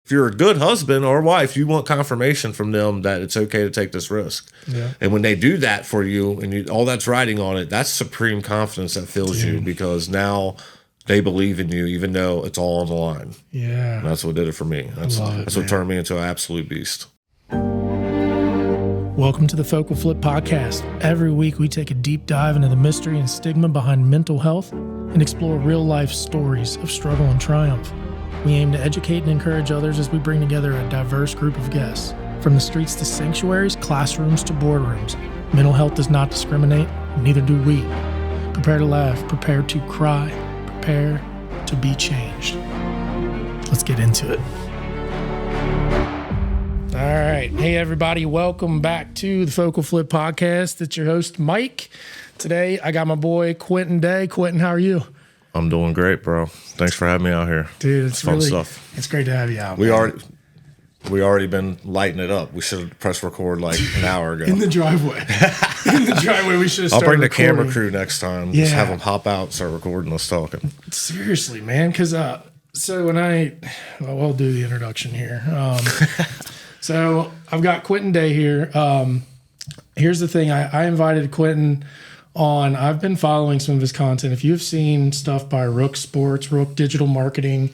if you're a good husband or wife, you want confirmation from them that it's okay to take this risk. Yeah. And when they do that for you and all that's riding on it, that's supreme confidence that fills you, because now they believe in you, even though it's all on the line. Yeah. And that's what did it for me. That's what turned me into an absolute beast. Welcome to the FocalFlip Podcast. Every week we take a deep dive into the mystery and stigma behind mental health and explore real-life stories of struggle and triumph. We aim to educate and encourage others as we bring together a diverse group of guests. From the streets to sanctuaries, classrooms to boardrooms, mental health does not discriminate, neither do we. Prepare to laugh, prepare to cry, prepare to be changed. Let's get into it. All right. Hey, everybody. Welcome back to the FocalFlip Podcast. It's your host, Mike. Today, I got my boy, Quinton Day. Quinton, how are you? I'm doing great, bro. Thanks for having me out here. Dude, it's fun really stuff. It's great to have you out. We already been lighting it up. We should have pressed record like an hour ago. In the driveway. We should have started I'll bring the recording. camera crew next time. Yeah. Just have them hop out and start recording us talking. Seriously, man. Because so when I'll do the introduction here. So I've got Quinton Day here. Here's the thing. I invited Quinton on. I've been following some of his content. If you've seen stuff by Rook Sports, Rook Digital Marketing,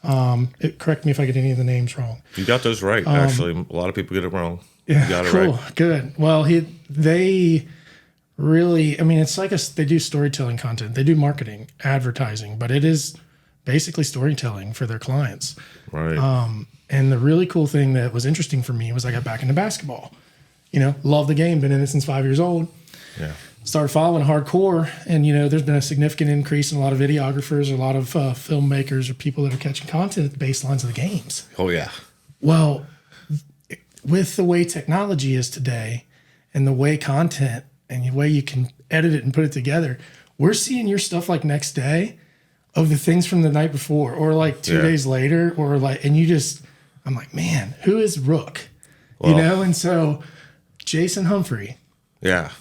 correct me if I get any of the names wrong. You got those right, actually. A lot of people get it wrong. Yeah, you got it cool. right. Good. Well, they really, I mean, it's like they do storytelling content. They do marketing, advertising, but it is basically storytelling for their clients. Right. And the really cool thing that was interesting for me was I got back into basketball. You know, love the game, been in it since 5 years old. Yeah. Started following hardcore, and there's been a significant increase in a lot of videographers, a lot of filmmakers, or people that are catching content at the baselines of the games. Oh yeah. Well, with the way technology is today, and the way content and the way you can edit it and put it together, we're seeing your stuff like next day of the things from the night before, or like 2 days later, or like, and I'm like, man, who is Rook? Well, And so Jason Humphrey. Yeah.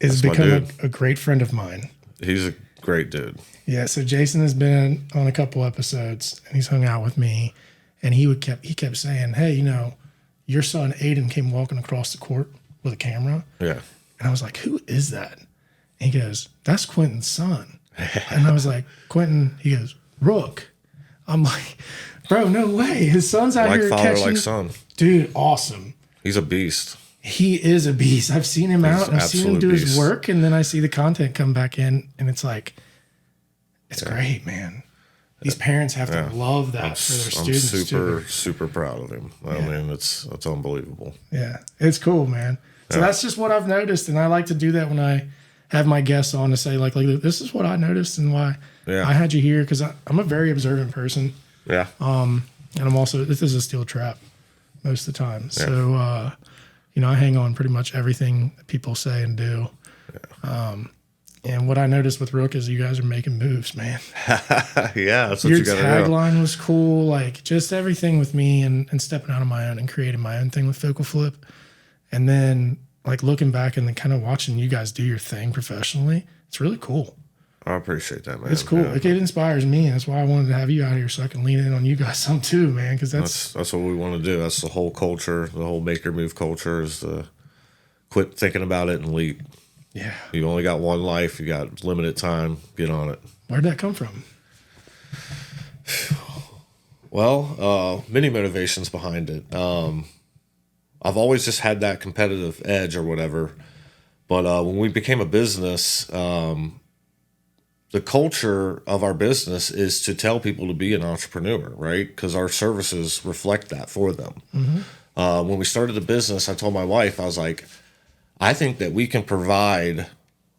Has become a great friend of mine. He's a great dude. Yeah, so Jason has been on a couple episodes, and he's hung out with me, and he kept saying, hey, your son Aiden came walking across the court with a camera. Yeah. And I was like, who is that? And he goes, that's Quinton's son. And I was like, Quinton? He goes, Rook. I'm like, bro, no way. His son's out here father, catching. like son. Dude, awesome. He's a beast. He is a beast. I've seen him out. I've seen him do his beast. work, and then I see the content come back in, and it's like, it's great, man. These parents have to love that for their students. I'm super proud of him. I mean, it's unbelievable. Yeah, it's cool, man. So that's just what I've noticed, and I like to do that when I have my guests on to say, like this is what I noticed and why I had you here, because I'm a very observant person. Yeah. And I'm also, this is a steel trap most of the time. Yeah. So, I hang on pretty much everything that people say and do. Yeah. And what I noticed with Rook is you guys are making moves, man. Yeah, that's what your you got to do. Your tagline was cool, like just everything with me and stepping out on my own and creating my own thing with FocalFlip. And then like looking back and then kind of watching you guys do your thing professionally, it's really cool. I appreciate that, man. It's cool. Yeah. Like, it inspires me, and that's why I wanted to have you out here so I can lean in on you guys some too, man. Because that's what we want to do. That's the whole culture. The whole make or move culture is to quit thinking about it and leap. Yeah. You only got one life. You got limited time. Get on it. Where'd that come from? Well, many motivations behind it. I've always just had that competitive edge or whatever. But when we became a business, the culture of our business is to tell people to be an entrepreneur, right? Because our services reflect that for them. Mm-hmm. When we started the business, I told my wife, I was like, I think that we can provide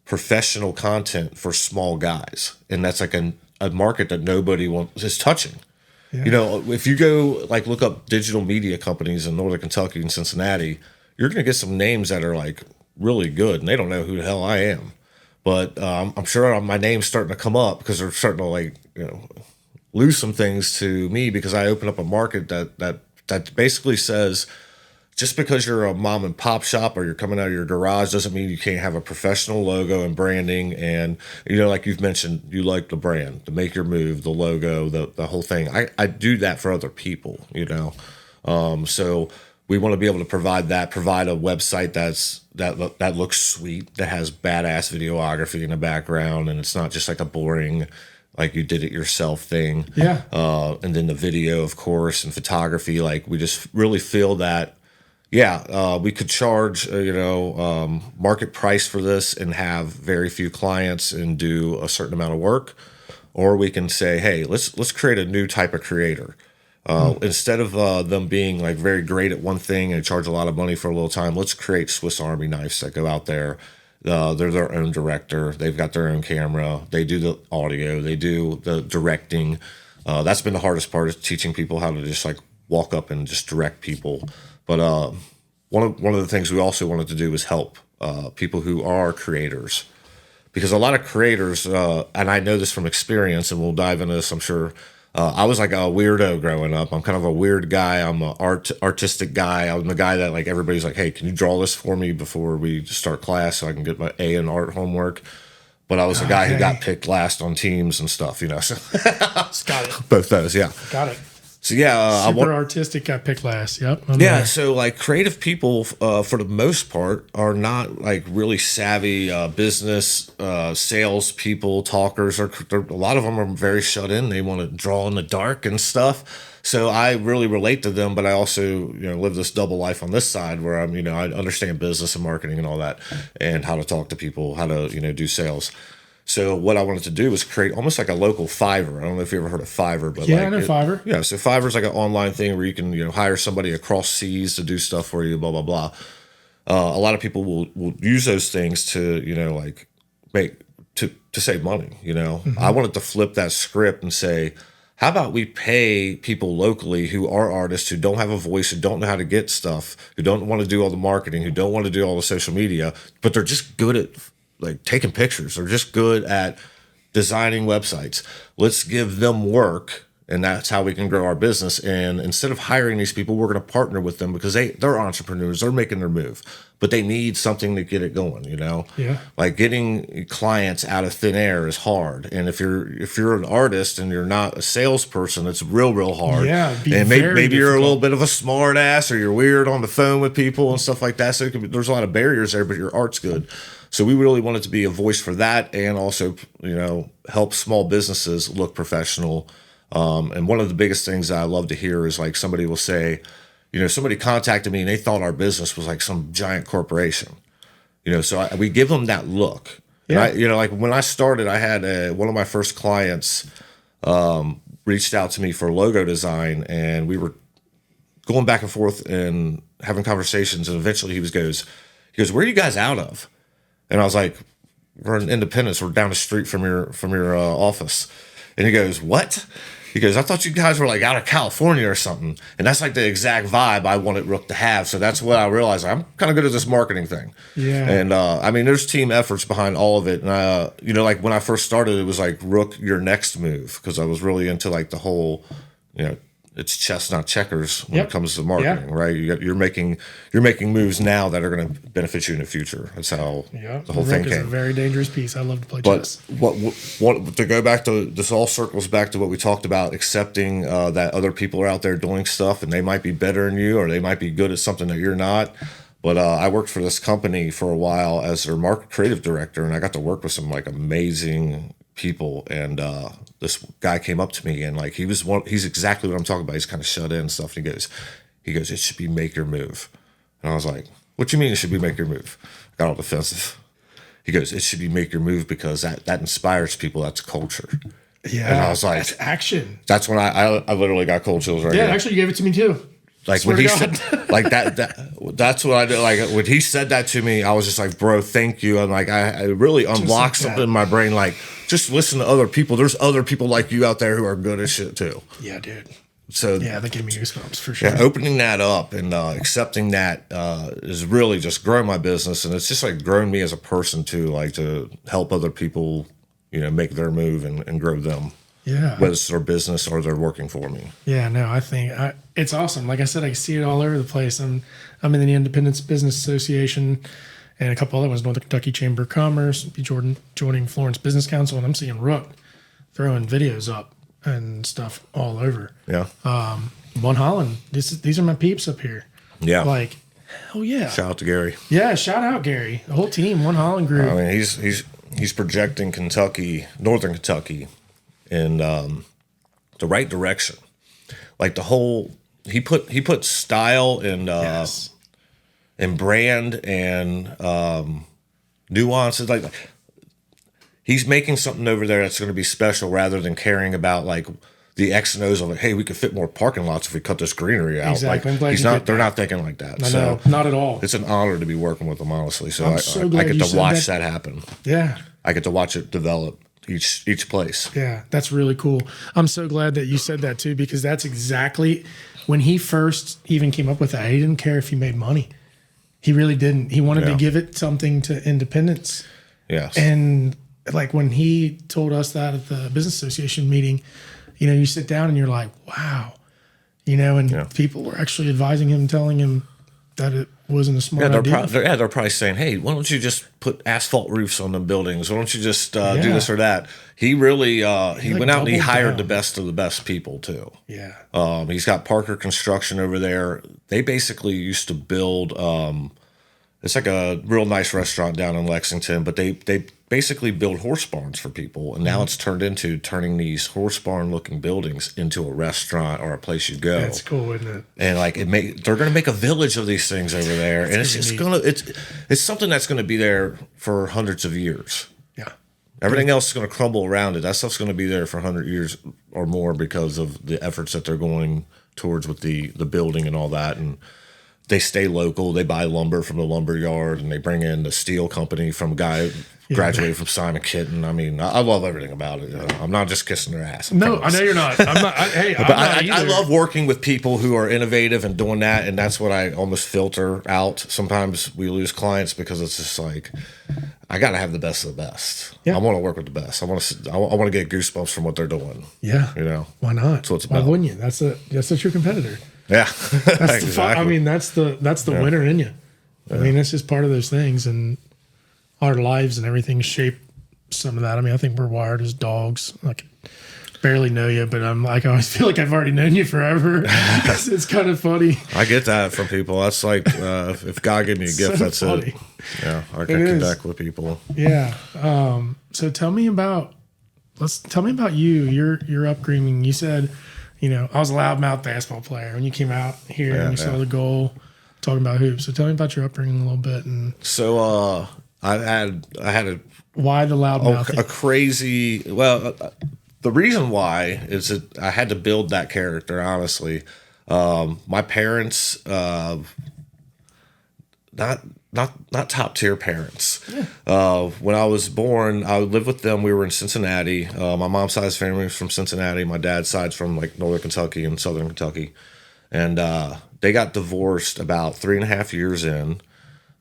professional content for small guys. And that's like a market that nobody is touching. Yeah. If you go like look up digital media companies in Northern Kentucky and Cincinnati, you're going to get some names that are like really good, and they don't know who the hell I am. But I'm sure my name's starting to come up because they're starting to lose some things to me because I open up a market that basically says just because you're a mom and pop shop or you're coming out of your garage doesn't mean you can't have a professional logo and branding. And, like you've mentioned, you like the brand, to make your move, the logo, the whole thing. I do that for other people, So we want to be able to provide a website that looks sweet, that has badass videography in the background, and it's not just like a boring, like you did it yourself thing. Yeah. And then the video, of course, and photography. Like we just really feel that, we could charge, market price for this and have very few clients and do a certain amount of work, or we can say, hey, let's create a new type of creator. Instead of them being like very great at one thing and charge a lot of money for a little time, let's create Swiss Army knives that go out there. They're their own director. They've got their own camera. They do the audio. They do the directing. That's been the hardest part, is teaching people how to just like walk up and just direct people. But one of the things we also wanted to do was help people who are creators, because a lot of creators, and I know this from experience, and we'll dive into this, I'm sure. I was like a weirdo growing up. I'm kind of a weird guy. I'm an artistic guy. I'm the guy that like everybody's like, hey, can you draw this for me before we start class so I can get my A in art homework? But I was the guy who got picked last on teams and stuff, So Got it. Both those, yeah. Got it. So yeah, super artistic, got picked last. Yep. So like creative people, for the most part, are not like really savvy business sales people, talkers. Or a lot of them are very shut in. They want to draw in the dark and stuff. So I really relate to them, but I also live this double life on this side where I'm I understand business and marketing and all that, and how to talk to people, how to do sales. So what I wanted to do was create almost like a local Fiverr. I don't know if you ever heard of Fiverr, but I know Fiverr. Yeah, so Fiverr is like an online thing where you can hire somebody across seas to do stuff for you, blah blah blah. A lot of people will use those things to like make to save money. Mm-hmm. I wanted to flip that script and say, how about we pay people locally who are artists, who don't have a voice, who don't know how to get stuff, who don't want to do all the marketing, who don't want to do all the social media, but they're just good at like taking pictures. They're just good at designing websites. Let's give them work, and that's how we can grow our business. And instead of hiring these people, we're going to partner with them, because they're entrepreneurs. They're making their move, but they need something to get it going. Yeah. Like getting clients out of thin air is hard. And if you're an artist and you're not a salesperson, it's real hard. Yeah. And maybe you're a little bit of a smart ass, or you're weird on the phone with people and stuff like that. So there's a lot of barriers there, but your art's good. So we really wanted to be a voice for that, and also, help small businesses look professional. And one of the biggest things that I love to hear is like somebody will say, somebody contacted me and they thought our business was like some giant corporation. So we give them that look. Yeah. And like when I started, I had one of my first clients reached out to me for logo design, and we were going back and forth and having conversations. And eventually he goes, "Where are you guys out of?" And I was like, "We're in Independence. We're down the street from your office." And he goes, "What?" He goes, "I thought you guys were like out of California or something." And that's like the exact vibe I wanted Rook to have. So that's what I realized. I'm kind of good at this marketing thing. Yeah. And there's team efforts behind all of it. And like when I first started, it was like, Rook, your next move, because I was really into like the whole, it's chess, not checkers when it comes to marketing, right? You're making moves now that are going to benefit you in the future. That's how the whole thing came. Rook is a very dangerous piece. I love to play chess. But what to go back to, this all circles back to what we talked about, accepting that other people are out there doing stuff, and they might be better than you, or they might be good at something that you're not. But I worked for this company for a while as their market creative director, and I got to work with some like amazing people. And this guy came up to me, and like he's exactly what I'm talking about. He's kind of shut in and stuff. And he goes, "It should be make your move." And I was like, "What you mean it should be make your move?" I got all defensive. He goes, "It should be make your move because that inspires people. That's culture." Yeah. And I was like, that's action. That's when I literally got cold chills right here. Yeah, actually you gave it to me too. Like when he said, like that's what I did. Like when he said that to me, I was just like, "Bro, thank you." And like I really unlocked something in my brain. Like, just listen to other people. There's other people like you out there who are good at shit too. Yeah, dude. So yeah, that gave me goosebumps for sure. Yeah, opening that up and accepting that is really just growing my business, and it's just like growing me as a person too. Like to help other people, make their move and grow them. Yeah. whether it's their business or they're working for me. Yeah, no, I think it's awesome. Like I said, I see it all over the place. I'm in the Independence Business Association and a couple other ones, Northern Kentucky Chamber of Commerce, joining Florence Business Council, and I'm seeing Rook throwing videos up and stuff all over. Yeah. One Holland, these are my peeps up here. Yeah. Like, hell yeah. Shout out to Gary. Yeah, shout out Gary. The whole team, One Holland group. I mean, he's projecting Northern Kentucky in the right direction. Like the whole he put style and Yes. and brand and nuances. Like he's making something over there that's going to be special rather than caring about like the X and O's of like, hey, we could fit more parking lots if we cut this greenery out. Exactly. I'm glad Like they're not thinking like that. I So know, not at all. it's an honor to be working with them, honestly. So I'm so glad I get you to said watch that. that happen. Yeah. I get to watch it develop each place. Yeah, that's really cool. I'm so glad that you said that too, because that's exactly when he first even came up with that. He didn't care if he made money. He really didn't. He wanted to give it something to independence. Yes. And like when he told us that at the business association meeting, you know, you sit down and you're like, wow, you know, and people were actually advising him, telling him that it wasn't a smart idea. They're probably saying, hey, why don't you just put asphalt roofs on them buildings? Why don't you just do this or that? He really he went out and he hired the best of the best people too. Yeah. He's got Parker Construction over there. They basically used to build it's like a real nice restaurant down in Lexington, but they basically build horse barns for people, and now it's turned into turning these horse barn looking buildings into a restaurant or a place you go. That's cool, isn't it? And like they're going to make a village of these things over there, and it's just it's something that's going to be there for hundreds of years. Yeah. Everything else is going to crumble around it. That stuff's going to be there for 100 years or more because of the efforts that they're going towards with the building and all that. And they stay local. They buy lumber from the lumber yard, and they bring in the steel company from a guy graduated from Simon Quinton. I mean, I love everything about it. You know? I'm not just kissing their ass. No, I know you're not. I'm not. I love working with people who are innovative and doing that, and that's what I almost filter out. Sometimes we lose clients because it's just like I got to have the best of the best. Yeah. I want to work with the best. I want to get goosebumps from what they're doing. Yeah, you know, why not? That's what it's about. Why wouldn't you? That's a true competitor. Yeah, that's exactly. I mean, that's the winner in you. I mean, that's just part of those things, and our lives and everything shape some of that. I mean, I think we're wired as dogs. I can barely know you, but I'm like, I always feel like I've already known you forever. It's kind of funny. I get that from people. That's like if God gave me a gift, that's funny. It. Yeah, I can connect with people. Yeah. So tell me about you. Your upbringing. You said, you know, I was a loudmouth basketball player when you came out here and you saw the goal, talking about hoops. So tell me about your upbringing a little bit. And so I had a why the loudmouth? A crazy. Well, the reason why is that I had to build that character. Honestly, my parents, not top tier parents. Yeah. When I was born, I lived with them. We were in Cincinnati. My mom's side's family was from Cincinnati. My dad's side's from like Northern Kentucky and Southern Kentucky, and they got divorced about 3.5 years in.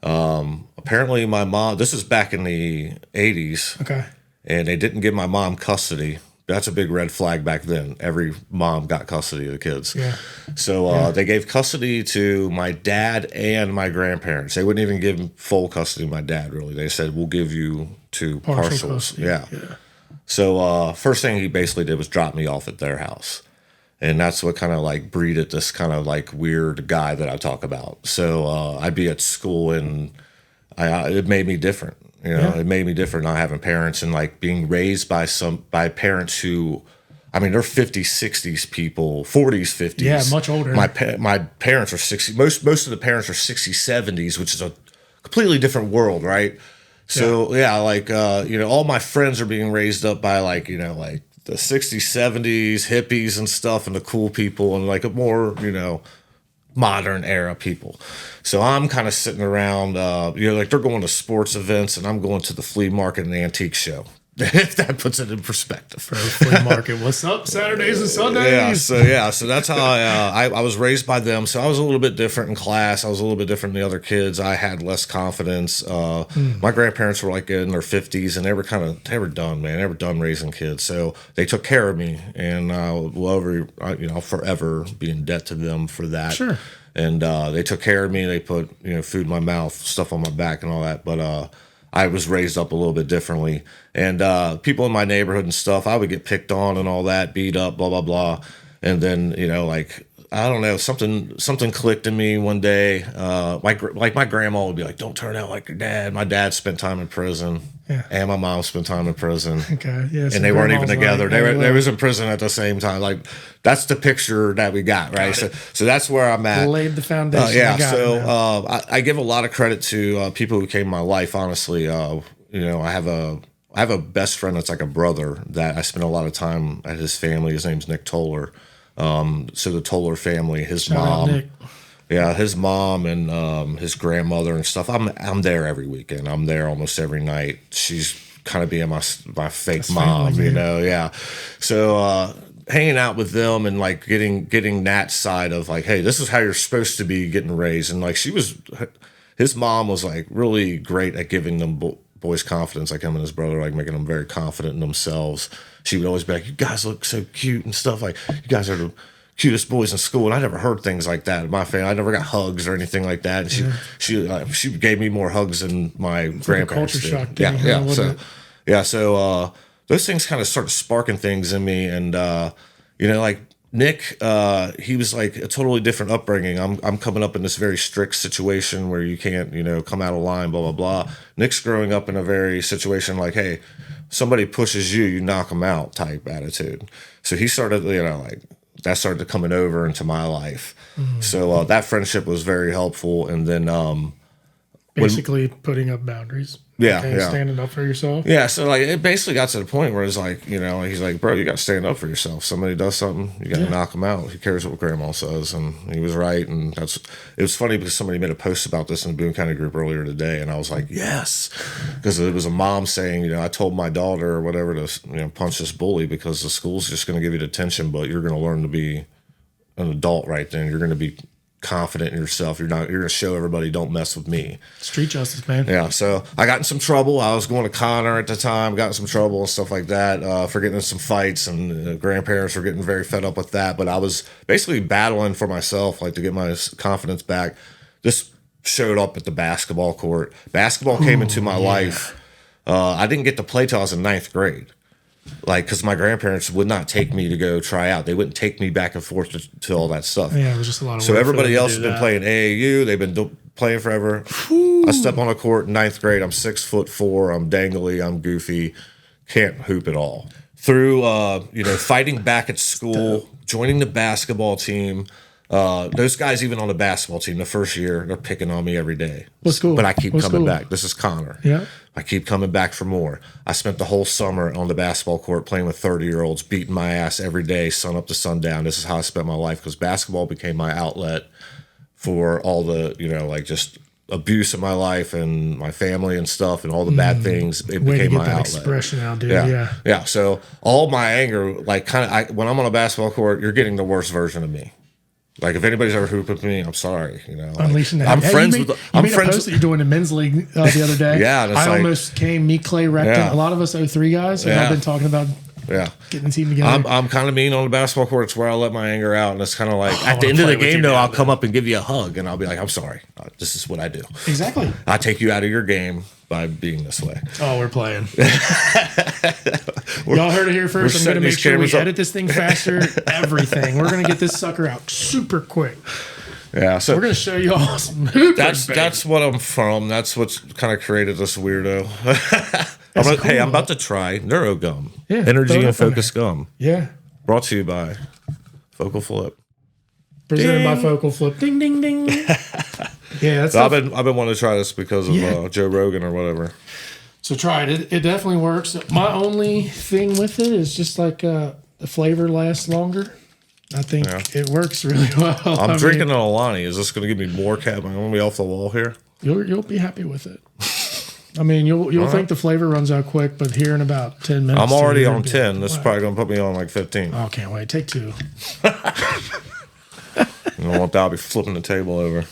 Apparently, my mom. This is back in the 80s. Okay. And they didn't give my mom custody. That's a big red flag back then. Every mom got custody of the kids. Yeah. So they gave custody to my dad and my grandparents. They wouldn't even give full custody of my dad, really. They said, we'll give you two partials. Yeah. So first thing he basically did was drop me off at their house. And that's what kind of like breeded this kind of like weird guy that I talk about. So I'd be at school and it made me different. You know, it made me different not having parents and like being raised by parents who, I mean, they're 50s, 60s people, 40s, 50s. Yeah, much older. My parents are 60. Most of the parents are 60s, 70s, which is a completely different world, right? So like you know, all my friends are being raised up by like, you know, like the 60s, 70s hippies and stuff, and the cool people, and like a more, you know, modern era people. So I'm kind of sitting around, you know, like they're going to sports events and I'm going to the flea market and the antique show. if that puts it in perspective. For flea market, what's up Saturdays and Sundays? So that's how I was raised by them. So I was a little bit different in class. I was a little bit different than the other kids. I had less confidence. My grandparents were like in their 50s, and they were done, man. They were done raising kids. So they took care of me, and I'll forever be in debt to them for that. Sure. And they took care of me. They put food in my mouth, stuff on my back, and all that. But I was raised up a little bit differently. And people in my neighborhood and stuff, I would get picked on and all that, beat up, blah, blah, blah. And then, I don't know, something clicked in me one day. My grandma would be like, don't turn out like your dad. My dad spent time in prison. Yeah. And my mom spent time in prison. Okay. Yeah. And they weren't even together. They was in prison at the same time. Like, that's the picture that we got, right? So that's where I'm at. Laid the foundation. I give a lot of credit to people who came in my life, honestly. I have a best friend that's like a brother that I spent a lot of time at his family. His name's Nick Toller. So the Toller family, his mom. Yeah, his mom and his grandmother and stuff. I'm there every weekend. I'm there almost every night. She's kind of being my fake That's mom, family, yeah. So hanging out with them and like getting that side of like, hey, this is how you're supposed to be getting raised. And like his mom was like really great at giving them boys confidence, like him and his brother, like making them very confident in themselves. She would always be like, you guys look so cute and stuff. Like, you guys are the cutest boys in school. And I never heard things like that in my family. I never got hugs or anything like that. And she gave me more hugs than my grandparents did. Culture shock thing, So those things kind of started sparking things in me. And like Nick, he was like a totally different upbringing. I'm coming up in this very strict situation where you can't come out of line, blah blah blah. Nick's growing up in a very situation like, hey, somebody pushes you knock them out type attitude. So he started that started coming over into my life. Mm-hmm. So that friendship was very helpful. And then basically putting up boundaries. Standing up for yourself. Yeah, so like it basically got to the point where it's like, he's like, bro, you got to stand up for yourself. Somebody does something, you got to knock them out. Who cares what grandma says? And he was right. And it was funny because somebody made a post about this in the Boone County group earlier today, and I was like, yes, because it was a mom saying, I told my daughter or whatever to punch this bully because the school's just going to give you detention, but you're going to learn to be an adult right then. You're going to be confident in yourself. You're going to show everybody, don't mess with me. Street justice, man. Yeah. So I got in some trouble. I was going to Connor at the time, got in some trouble and stuff like that, for getting in some fights, and grandparents were getting very fed up with that. But I was basically battling for myself, like to get my confidence back. This showed up at the basketball court. Basketball came into my life. I didn't get to play till I was in 9th grade. Like, because my grandparents would not take me to go try out. They wouldn't take me back and forth to all that stuff. Yeah, it was just a lot of work. So everybody else has been playing AAU. They've been playing forever. I step on a court in 9th grade. I'm 6'4". I'm dangly. I'm goofy. Can't hoop at all. Through, fighting back at school, joining the basketball team. Those guys, even on the basketball team, the first year, they're picking on me every day. What's cool? But I keep coming back. This is Connor. Yeah. I keep coming back for more. I spent the whole summer on the basketball court playing with 30-year-olds, beating my ass every day, sun up to sundown. This is how I spent my life because basketball became my outlet for all the, just abuse in my life and my family and stuff and all the bad things. It became my outlet. Expression out, dude. Yeah. So all my anger, like when I'm on a basketball court, you're getting the worst version of me. Like, if anybody's ever hooped with me, I'm sorry. Unleashing that. I'm friends with. I'm friends. A post that you're doing in men's league the other day. I almost came. Me, Clay, Recton. A lot of us 03 guys. And I've been talking about. Getting the team together. I'm kind of mean on the basketball court. It's where I let my anger out, and it's kind of like at the end of the game, though, I'll come up and give you a hug, and I'll be like, "I'm sorry. This is what I do." Exactly. I take you out of your game by being this way. Oh, we're playing. Y'all heard it here first. I'm going to make sure we edit this thing faster. Everything. We're going to get this sucker out super quick. Yeah, so we're going to show you all some hoopers. That's what I'm from. That's what's kind of created this weirdo. I'm about to try NeuroGum. Energy and Focus Gum. Yeah. Brought to you by FocalFlip. Presented by FocalFlip. Ding, ding, ding. Yeah, I've been wanting to try this because of Joe Rogan or whatever. So try it. It definitely works. My only thing with it is just like the flavor lasts longer. I think it works really well. I'm drinking an Alani. Is this going to give me more cap? I'm going to be off the wall here. You'll be happy with it. I mean, you'll think the flavor runs out quick, but here in about 10 minutes. I'm already on 10. This is probably going to put me on like 15. Oh, can't wait. Take 2. You don't want that? I'll be flipping the table over.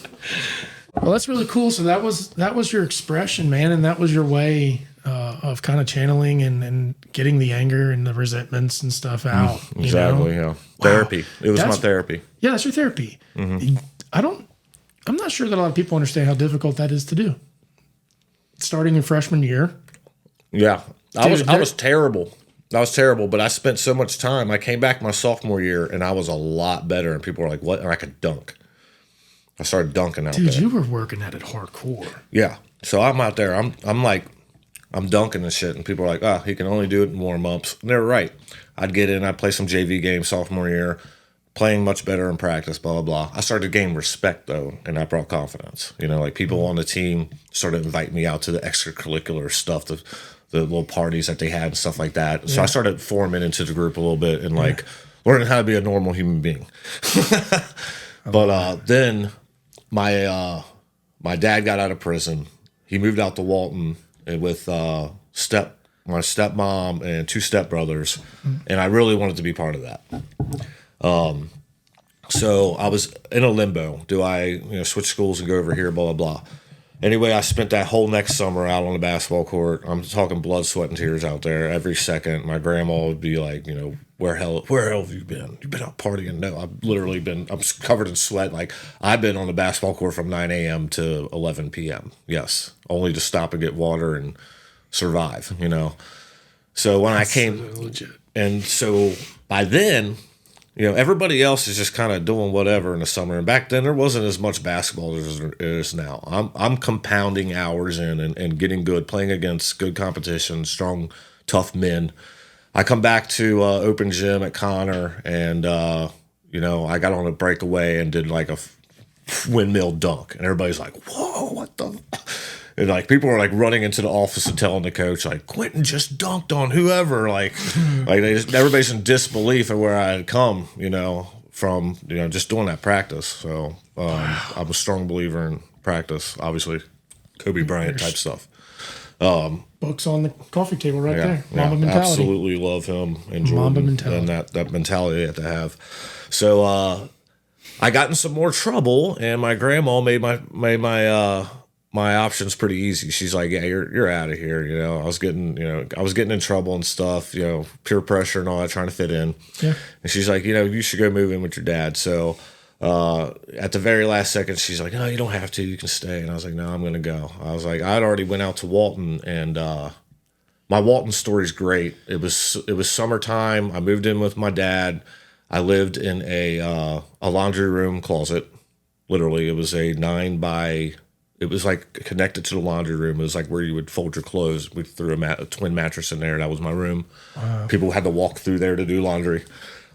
Well, that's really cool. So that was your expression, man, and that was your way of kind of channeling and getting the anger and the resentments and stuff out. Exactly. Yeah. Wow. Therapy. It was my therapy. Yeah, that's your therapy. Mm-hmm. I'm not sure that a lot of people understand how difficult that is to do. Starting in freshman year. Yeah, I was terrible. I was terrible, but I spent so much time. I came back my sophomore year, and I was a lot better. And people were like, "What?" Or I could dunk. I started dunking out there. Dude, you were working at it hardcore. Yeah. So I'm out there. I'm dunking and shit, and people are like, "Oh, he can only do it in warm-ups." And they're right. I'd get in. I'd play some JV games sophomore year, playing much better in practice, blah, blah, blah. I started to gain respect, though, and that brought confidence. You know, like people on the team started inviting me out to the extracurricular stuff, the little parties that they had and stuff like that. So I started forming into the group a little bit and like learning how to be a normal human being. But then my dad got out of prison. He moved out to Walton with my stepmom and 2 stepbrothers, and I really wanted to be part of that. So I was in a limbo. Do I switch schools and go over here, blah, blah, blah. Anyway, I spent that whole next summer out on the basketball court. I'm talking blood, sweat, and tears out there every second. My grandma would be like, where hell have you been? You've been out partying? No, I'm covered in sweat. Like, I've been on the basketball court from 9 a.m. to 11 p.m. Yes, only to stop and get water and survive, So when I came, legit. And so by then, everybody else is just kind of doing whatever in the summer. And back then, there wasn't as much basketball as there is now. I'm compounding hours in and getting good, playing against good competition, strong, tough men. I come back to open gym at Connor, and, I got on a breakaway and did like a windmill dunk. And everybody's like, whoa, what the... And like people were like running into the office and telling the coach like Quinton just dunked on whoever, like everybody's in disbelief at where I had come, from just doing that practice. So I'm a strong believer in practice, obviously Kobe Bryant type stuff. Books on the coffee table right there. Mamba mentality. Absolutely love him and Jordan. Mamba mentality. And that mentality you have to have. So I got in some more trouble, and my grandma made my options pretty easy. She's like, yeah, you're out of here. I was getting in trouble and stuff, peer pressure and all that, trying to fit in. Yeah. And she's like, you should go move in with your dad. So at the very last second, she's like, no, you don't have to. You can stay. And I was like, no, I'm going to go. I was like, I'd already went out to Walton, and my Walton story's great. It was summertime. I moved in with my dad. I lived in a laundry room closet. Literally, it was a 9x. It was like connected to the laundry room. It was like where you would fold your clothes. We threw a twin mattress in there. That was my room. Wow. People had to walk through there to do laundry.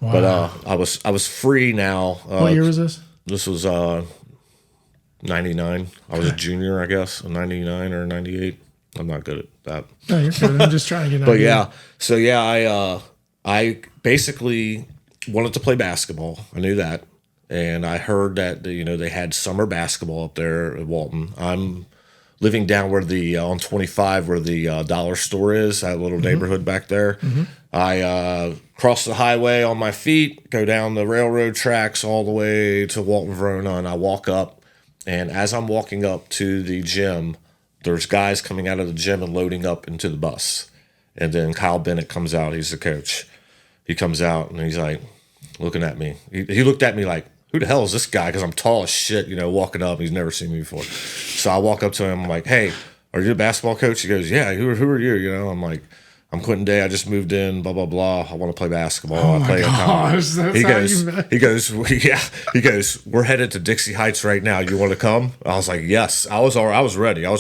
Wow. But I was free now. What year was this? This was 99. I was a junior, I guess, 99 or 98. I'm not good at that. No, you're good. I'm just trying to get an But idea. yeah, so yeah, I basically wanted to play basketball. I knew that. And I heard that they had summer basketball up there at Walton. I'm living down where on 25 where the dollar store is, that little neighborhood back there. Mm-hmm. I cross the highway on my feet, go down the railroad tracks all the way to Walton Verona, and I walk up. And as I'm walking up to the gym, there's guys coming out of the gym and loading up into the bus. And then Kyle Bennett comes out. He's the coach. He comes out and he's like looking at me. He looked at me like, who the hell is this guy? Because I'm tall as shit, walking up. He's never seen me before. So I walk up to him. I'm like, hey, are you a basketball coach? He goes, yeah, who are you? I'm like, I'm Quinton Day. I just moved in, blah, blah, blah. I want to play basketball. Oh I play my gosh, he goes, we're headed to Dixie Heights right now. You want to come? I was like, yes. I was ready. I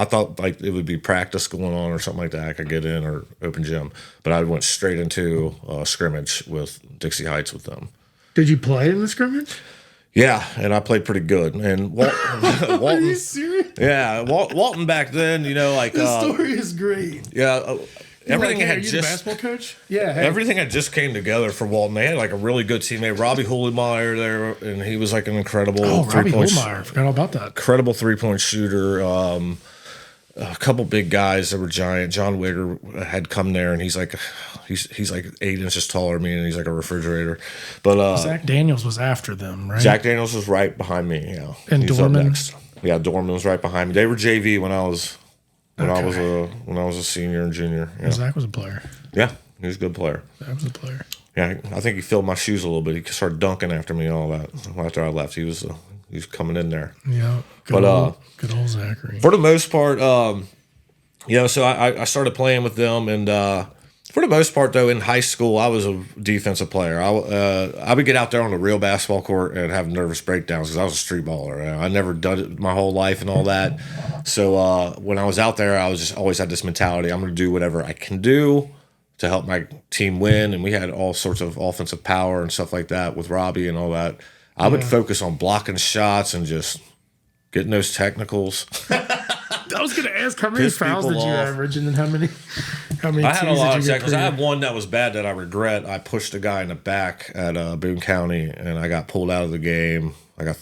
thought like it would be practice going on or something like that. I could get in or open gym. But I went straight into scrimmage with Dixie Heights with them. Did you play in the scrimmage? Yeah, and I played pretty good. And Walton, Are you serious? Yeah, Walton back then, like the story is great. Yeah, everything had just the basketball coach. Yeah, hey. Everything had just came together for Walton. They had like a really good teammate, Robbie Hulemeyer there, and he was like an incredible Robbie Hulemeyer. I forgot all about that. Incredible 3-point shooter. a couple big guys that were giant. John Wigger had come there, and he's like 8 inches taller than me, and he's like a refrigerator. But Zach Daniels was after them, right? Zach Daniels was right behind me. Yeah, and he's Dorman. Up next. Yeah, Dorman was right behind me. They were JV when I was a senior and junior. Yeah. Zach was a player. Yeah, he was a good player. Zach was a player. Yeah, I think he filled my shoes a little bit. He started dunking after me and all that. After I left, he was coming in there. Yeah, good old Zachary. For the most part, so I started playing with them, and for the most part, though, in high school, I was a defensive player. I would get out there on the real basketball court and have nervous breakdowns because I was a street baller. I never done it my whole life and all that. So when I was out there, I was just always had this mentality: I'm going to do whatever I can do to help my team win. And we had all sorts of offensive power and stuff like that with Robbie and all that. I would focus on blocking shots and just getting those technicals. I was going to ask, how many fouls did you average, and then how many I had a lot of tackles. I had one that was bad that I regret. I pushed a guy in the back at Boone County, and I got pulled out of the game. I got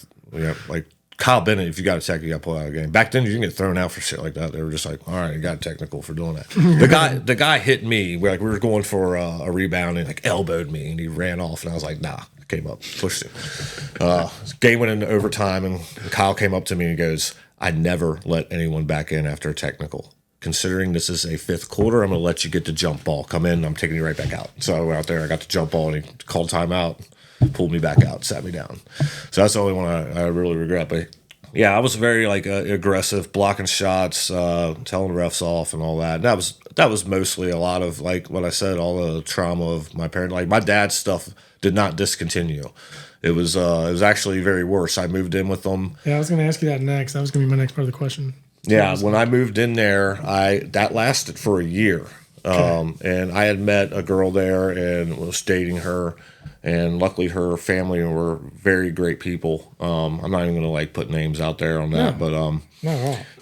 like Kyle Bennett. If you got a tech, you got pulled out of the game. Back then, you didn't get thrown out for shit like that. They were just like, "All right, you got technical for doing that." The guy hit me. We were going for a rebound, and like elbowed me, and he ran off, and I was like, "Nah." Came up, pushed him. Game went into overtime, and Kyle came up to me and he goes, "I never let anyone back in after a technical. Considering this is a fifth quarter, I'm going to let you get the jump ball. Come in, I'm taking you right back out." So I went out there, I got the jump ball, and he called timeout, pulled me back out, sat me down. So that's the only one I really regret. But yeah, I was very aggressive, blocking shots, telling refs off, and all that. And that was mostly a lot of like what I said, all the trauma of my parents. Like my dad's stuff did not discontinue. It was actually very worse. I moved in with them. Yeah, I was going to ask you that next. That was going to be my next part of the question. Yeah, when I moved in there, that lasted for a year. Okay. And I had met a girl there and was dating her, and luckily her family were very great people. I'm not even going to put names out there on that, but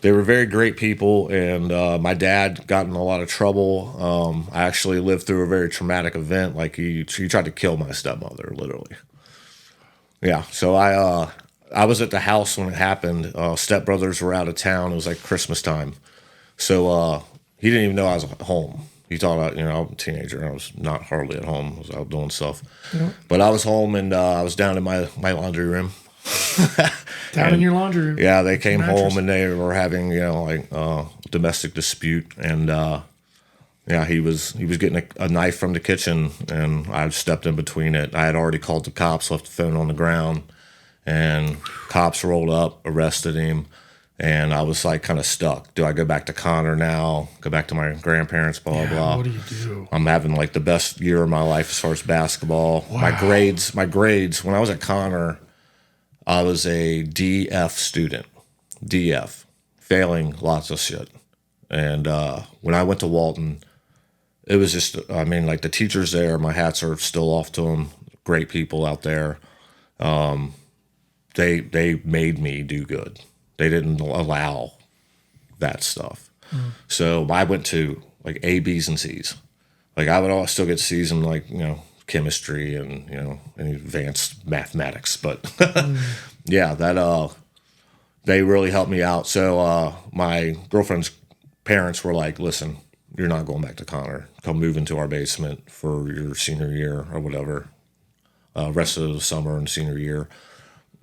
they were very great people. And my dad got in a lot of trouble. I actually lived through a very traumatic event. Like he tried to kill my stepmother, literally. Yeah, so I was at the house when it happened. Stepbrothers were out of town. It was like Christmas time. So he didn't even know I was at home. He thought, I'm a teenager. I was not hardly at home. I was out doing stuff. Yep. But I was home, and I was down in my laundry room. Down in your laundry room? Yeah, they came home, and they were having, domestic dispute. And, he was getting a knife from the kitchen, and I stepped in between it. I had already called the cops, left the phone on the ground. And cops rolled up, arrested him, and I was like kind of stuck. Do I go back to Connor now? Go back to my grandparents? Blah blah. What do you do? I'm having like the best year of my life as far as basketball. Wow. My grades. When I was at Connor, I was a DF student. DF, failing lots of shit. And when I went to Walton, it was just. The teachers there. My hats are still off to them. Great people out there. They made me do good. They didn't allow that stuff. So I went to like A, B's, and C's. Like I would still get C's in chemistry and and advanced mathematics. But they really helped me out. So my girlfriend's parents were like, "Listen, you're not going back to Connor. Come move into our basement for your senior year or whatever. Rest of the summer and senior year.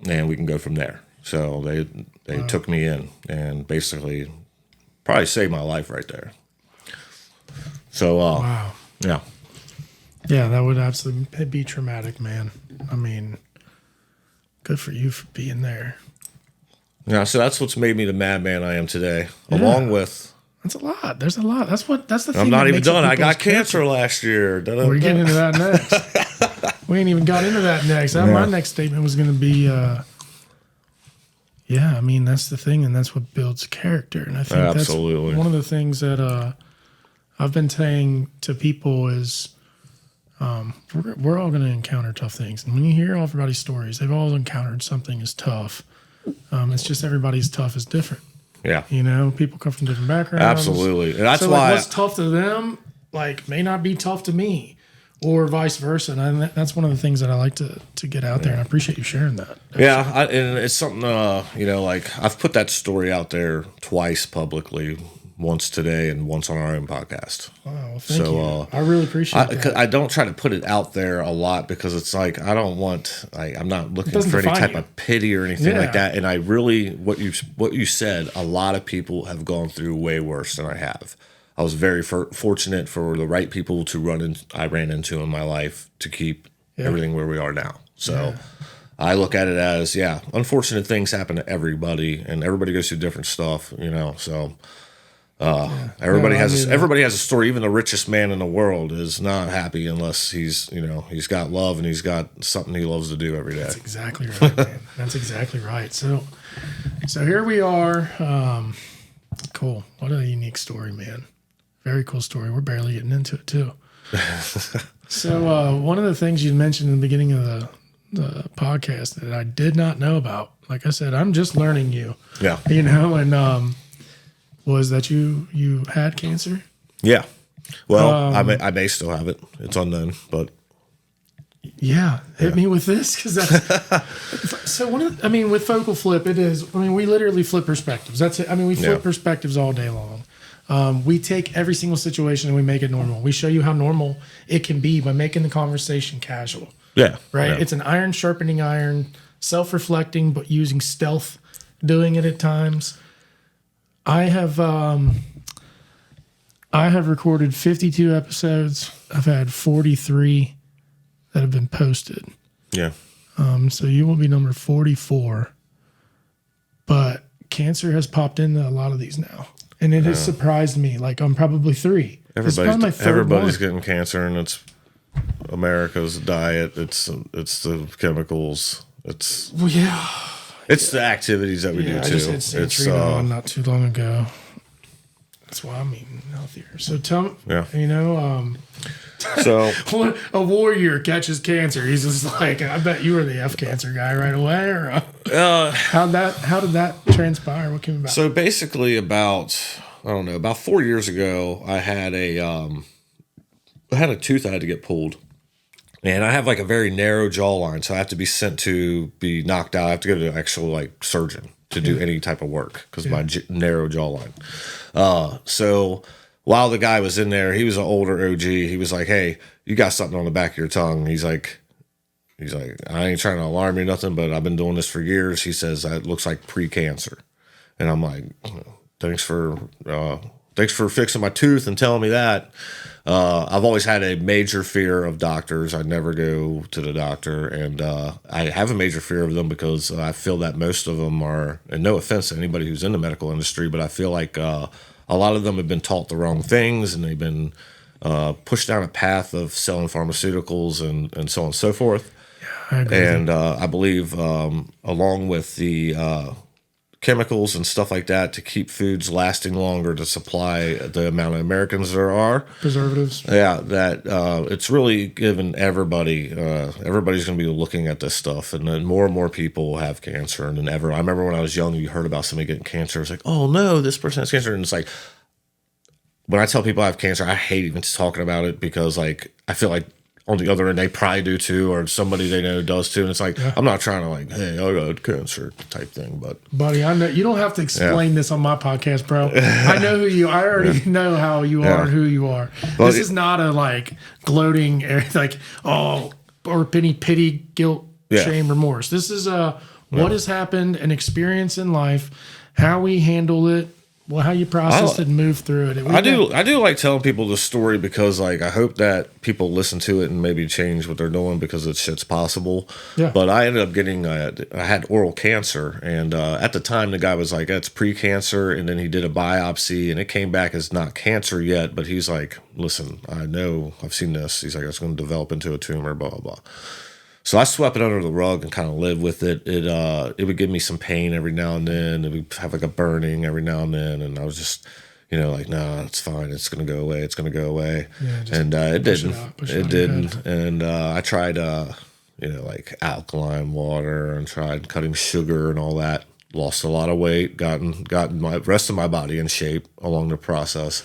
And we can go from there." So they took me in and basically probably saved my life right there. So wow, yeah, that would absolutely be traumatic, man. I mean, good for you for being there. Yeah, so that's what's made me the madman I am today. Yeah. Along with that's a lot. There's a lot. That's the thing. I'm not even done. I got cancer last year. We're getting into that next. We ain't even got into that next. My next statement was going to be. That's the thing, and that's what builds character. And I think absolutely. That's one of the things that I've been saying to people is we're all going to encounter tough things. And when you hear everybody's stories, they've all encountered something as tough. It's just everybody's tough is different. Yeah. People come from different backgrounds. Absolutely. And that's why what's tough to them may not be tough to me. Or vice versa, and that's one of the things that I like to get out there, and I appreciate you sharing that. Yeah, and it's something I've put that story out there twice publicly. once today and once on our own podcast. Wow, well, thank you. I really appreciate that. I don't try to put it out there a lot because it's like I don't want. I'm not looking for any type of pity or anything like that. And I really, what you said, a lot of people have gone through way worse than I have. I was very fortunate for the right people I ran into in my life to keep everything where we are now. So I look at it as, unfortunate things happen to everybody, and everybody goes through different stuff, So everybody has a story. Even the richest man in the world is not happy unless he's got love and he's got something he loves to do every day. That's exactly right, man. That's exactly right. So here we are. Cool. What a unique story, man. Very cool story. We're barely getting into it too. So one of the things you mentioned in the beginning of the podcast that I did not know about, like I said, I'm just learning you. Yeah. And was that you had cancer? Yeah. Well, I may still have it. It's unknown, but hit me with this because that's so. With FocalFlip, it is. We literally flip perspectives. That's it. We flip perspectives all day long. We take every single situation and we make it normal. We show you how normal it can be by making the conversation casual. Yeah. Right? Yeah. It's an iron sharpening iron, self-reflecting, but using stealth, doing it at times. I have recorded 52 episodes. I've had 43 that have been posted. Yeah. So you will be number 44. But cancer has popped into a lot of these now. And it has surprised me. Like, I'm probably 3. Everybody's getting cancer, and it's America's diet. It's the chemicals. It's the activities that we do too. I just had Century on not too long ago. That's why I'm eating healthier. So tell me, so a warrior catches cancer. He's just like, I bet you were the F cancer guy right away. Or how did that transpire? What came about? So basically, about 4 years ago, I had a tooth I had to get pulled. And I have like a very narrow jawline, so I have to be sent to be knocked out. I have to go to an actual surgeon to do any type of work because my narrow jawline. So while the guy was in there, he was an older OG. He was like, "Hey, you got something on the back of your tongue." He's like, "I ain't trying to alarm you, nothing, but I've been doing this for years." He says, "It looks like pre-cancer," and I'm like, "Thanks for fixing my tooth and telling me that." I've always had a major fear of doctors. I never go to the doctor, and I have a major fear of them because I feel that most of them are, and no offense to anybody who's in the medical industry, but I feel like a lot of them have been taught the wrong things, and they've been pushed down a path of selling pharmaceuticals and so on and so forth. Yeah, I agree. And I believe along with the chemicals and stuff like that to keep foods lasting longer to supply the amount of Americans there are. Preservatives. Yeah, that it's really given everybody's going to be looking at this stuff, and then more and more people have cancer than ever. I remember when I was young, you heard about somebody getting cancer. It's like, oh no, this person has cancer. And it's like, when I tell people I have cancer, I hate even talking about it because I feel like on the other end, they probably do too, or somebody they know does too. And it's like, I'm not trying to hey, I got cancer type thing, but buddy, I know you don't have to explain this on my podcast, bro. I know who you. I already know how you are and who you are. But this is not a gloating, or pity, guilt, shame, remorse. This is what has happened, an experience in life, how we handle it. Well, how you processed it and moved through it. I do like telling people the story because I hope that people listen to it and maybe change what they're doing because it's shit's possible. Yeah. But I ended up getting I had oral cancer, and at the time the guy was like, "That's pre-cancer," and then he did a biopsy and it came back as not cancer yet. But he's like, "Listen, I know, I've seen this." He's like, "It's going to develop into a tumor." Blah blah blah. So I swept it under the rug and kind of lived with it. It would give me some pain every now and then. It would have a burning every now and then. And I was just, nah, it's fine. It's going to go away. It's going to go away. Yeah, and it didn't. It didn't. And I tried, alkaline water and tried cutting sugar and all that. Lost a lot of weight, gotten my rest of my body in shape along the process.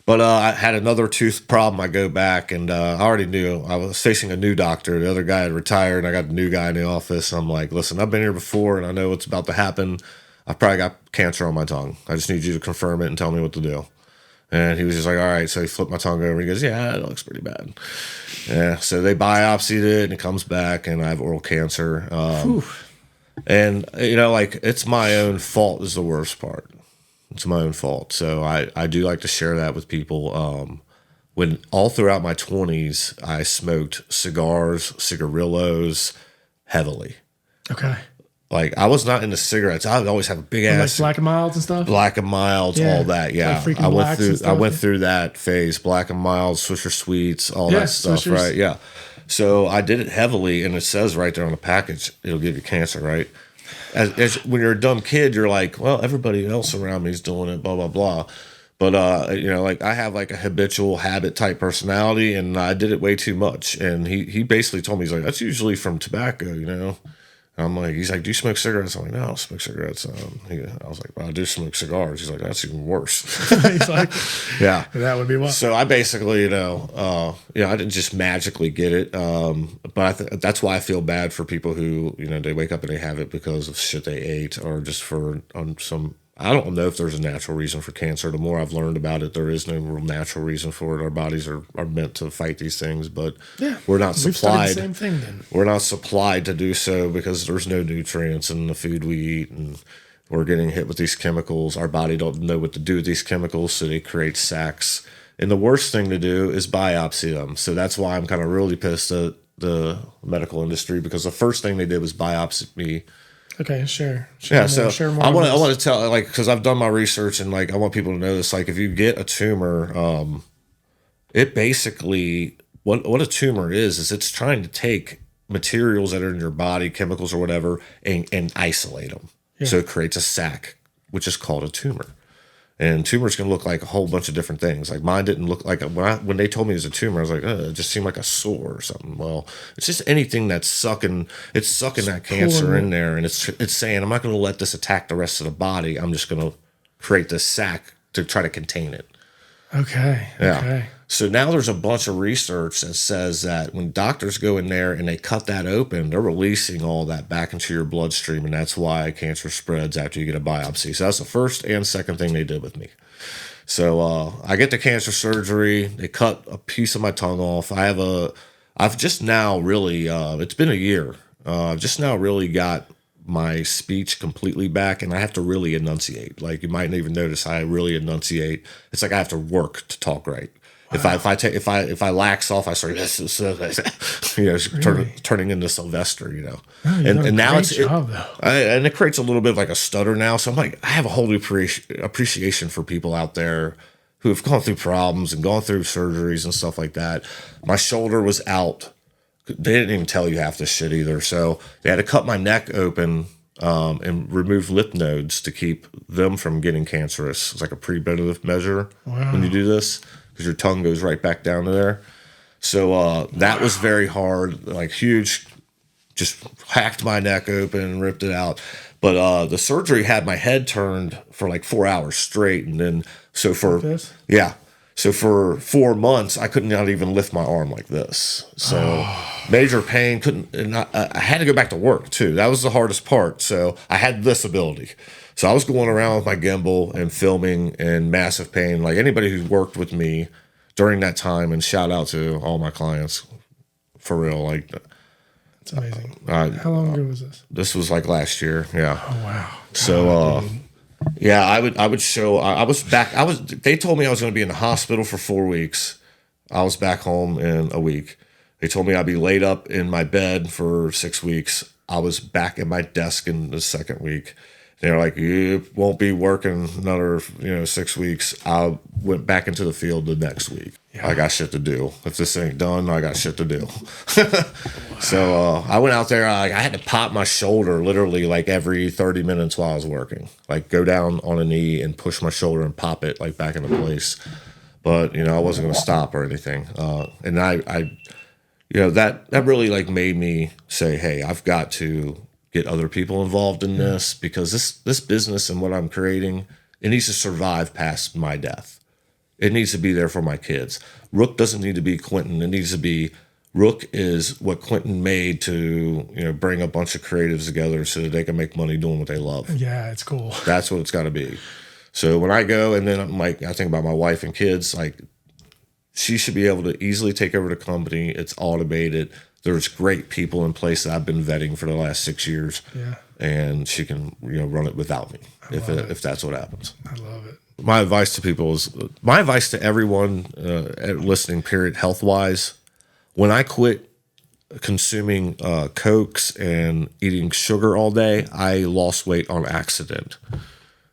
But I had another tooth problem. I go back, and I already knew I was facing a new doctor. The other guy had retired, and I got a new guy in the office. I'm like, listen, I've been here before, and I know what's about to happen. I probably got cancer on my tongue. I just need you to confirm it and tell me what to do. And he was just like, all right. So he flipped my tongue over. He goes, yeah, it looks pretty bad. Yeah. So they biopsied it and it comes back and I have oral cancer. And, like it's my own fault is the worst part. It's my own fault. So I do like to share that with people. When all throughout my 20s, I smoked cigars, cigarillos heavily. Okay. Like I was not into cigarettes. I would always have a big ass Like Black and Milds and stuff. Black and Milds, all that. Yeah, Like I went through that phase. Black and Milds, Swisher Sweets, all that stuff. Swishers. Right? Yeah. So I did it heavily, and it says right there on the package, it'll give you cancer. Right. As when you're a dumb kid, you're like, well, everybody else around me is doing it. Blah blah blah. But like I have like a habitual habit type personality, and I did it way too much. And he basically told me, he's like, that's usually from tobacco. I'm like, he's like, do you smoke cigarettes? I'm like, no, I don't smoke cigarettes. I was like, well, I do smoke cigars. He's like, that's even worse. He's like, yeah, that would be what. So I basically, I didn't just magically get it. But that's why I feel bad for people who, they wake up and they have it because of shit they ate or just for some. I don't know if there's a natural reason for cancer. The more I've learned about it, there is no real natural reason for it. Our bodies are meant to fight these things, but we're not supplied. The same thing, then. We're not supplied to do so because there's no nutrients in the food we eat, and we're getting hit with these chemicals. Our body don't know what to do with these chemicals, so they create sacs. And the worst thing to do is biopsy them. So that's why I'm kind of really pissed at the medical industry, because the first thing they did was biopsy me. Okay, share yeah, more, so I want to tell, like, because I've done my research and like I want people to know this. Like, if you get a tumor, it basically what a tumor is it's trying to take materials that are in your body, chemicals or whatever, and isolate them. Yeah. So it creates a sac, which is called a tumor. And tumors can look like a whole bunch of different things. Like mine didn't look like when they told me it was a tumor, I was like, it just seemed like a sore or something. Well, it's just anything that's sucking that cancer in there, and it's saying, I'm not going to let this attack the rest of the body. I'm just going to create this sac to try to contain it. Okay. Yeah. Okay. So now there's a bunch of research that says that when doctors go in there and they cut that open, they're releasing all that back into your bloodstream, and that's why cancer spreads after you get a biopsy. So that's the first and second thing they did with me. So I get the cancer surgery. They cut a piece of my tongue off. I've just now really, it's been a year. I've just now really got my speech completely back, and I have to really enunciate. Like, you might even notice I really enunciate. It's like I have to work to talk right. Wow. If I lax off, I start turning into Sylvester, and now and it creates a little bit of like a stutter now. So I'm like, I have a whole new appreciation for people out there who have gone through problems and gone through surgeries and stuff like that. My shoulder was out. They didn't even tell you half this shit either. So they had to cut my neck open and remove lip nodes to keep them from getting cancerous. It's like a preventative measure when you do this, because your tongue goes right back down to there. So that was very hard, like huge, just hacked my neck open and ripped it out. But the surgery had my head turned for like 4 hours straight. And then, so for 4 months, I could not even lift my arm like this. So major pain, I had to go back to work too. That was the hardest part. So I had this ability. So I was going around with my gimbal and filming in massive pain. Like anybody who worked with me during that time, and shout out to all my clients for real. Like, that's amazing. How long ago was this? This was like last year. Yeah. Oh, wow. So, yeah, I would show, I was back. They told me I was going to be in the hospital for 4 weeks. I was back home in a week. They told me I'd be laid up in my bed for 6 weeks. I was back at my desk in the second week. They're like, you won't be working another 6 weeks. I went back into the field the next week. Yeah. I got shit to do. If this ain't done, I got shit to do. Wow. So I went out there. I had to pop my shoulder literally like every 30 minutes while I was working. Like go down on a knee and push my shoulder and pop it like back into place. But I wasn't going to stop or anything. And I that really like made me say, hey, I've got to get other people involved in this, because this business and what I'm creating, it needs to survive past my death. It needs to be there for my kids. Rook doesn't need to be Quinton. It needs to be Rook is what Quinton made to, bring a bunch of creatives together so that they can make money doing what they love. Yeah, it's cool. That's what it's got to be. So when I go and then I'm like, I think about my wife and kids, like she should be able to easily take over the company. It's automated. There's great people in place that I've been vetting for the last 6 years. Yeah. And she can, run it without me if that's what happens. I love it. My advice to everyone listening, period, health-wise, when I quit consuming Cokes and eating sugar all day, I lost weight on accident.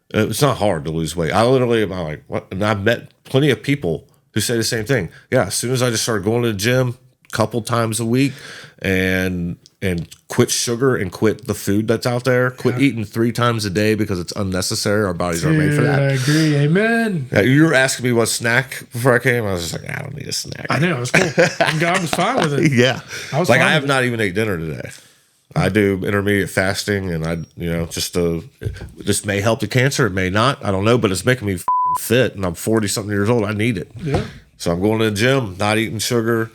It's not hard to lose weight. I'm like, what? And I've met plenty of people who say the same thing. Yeah, as soon as I just started going to the gym a couple times a week and quit sugar and quit the food that's out there, quit eating 3 times a day because it's unnecessary. Our bodies aren't made for that. I agree. Amen. Yeah, you were asking me what snack before I came. I was just like, I don't need a snack. I know. It was cool. I was fine with it. Yeah. I have not even ate dinner today. I do intermediate fasting, and this may help the cancer. It may not. I don't know, but it's making me fit, and I'm 40-something years old. I need it. Yeah. So I'm going to the gym, not eating sugar.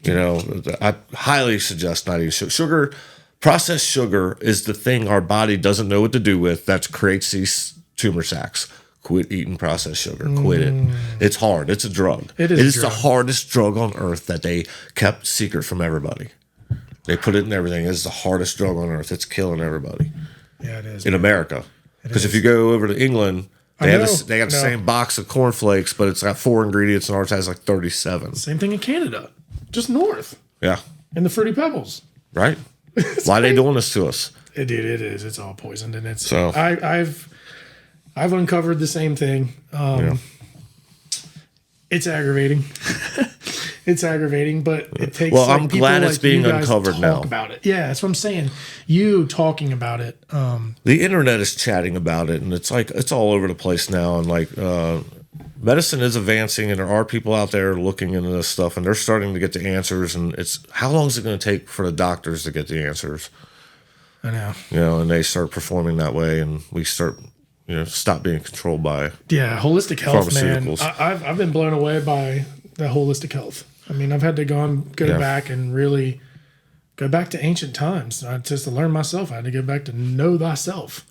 I highly suggest not eating sugar. Processed sugar is the thing our body doesn't know what to do with that creates these tumor sacs. Quit eating processed sugar. Quit it. It's hard. It's a drug. It is the hardest drug on earth that they kept secret from everybody. They put it in everything. It's the hardest drug on earth. It's killing everybody. Yeah, it is. In America. Because if you go over to England, they have the same box of cornflakes, but it's got 4 ingredients and ours has like 37. Same thing in Canada. Just north. Yeah. And the Fruity Pebbles. Right. Why are they doing this to us? Dude, it is. It's all poisoned, and it's. So I've uncovered the same thing. It's aggravating. It's aggravating, but it takes. Well, I'm glad it's being uncovered now. About it, yeah, that's what I'm saying. You talking about it. The internet is chatting about it, and it's like it's all over the place now. And like, medicine is advancing, and there are people out there looking into this stuff, and they're starting to get the answers. And it's how long is it going to take for the doctors to get the answers? I know. And they start performing that way, and we start. Stop being controlled by holistic health, pharmaceuticals. Man. I've been blown away by the holistic health. I mean, I've had to go back and really go back to ancient times just to learn myself. I had to go back to know thyself.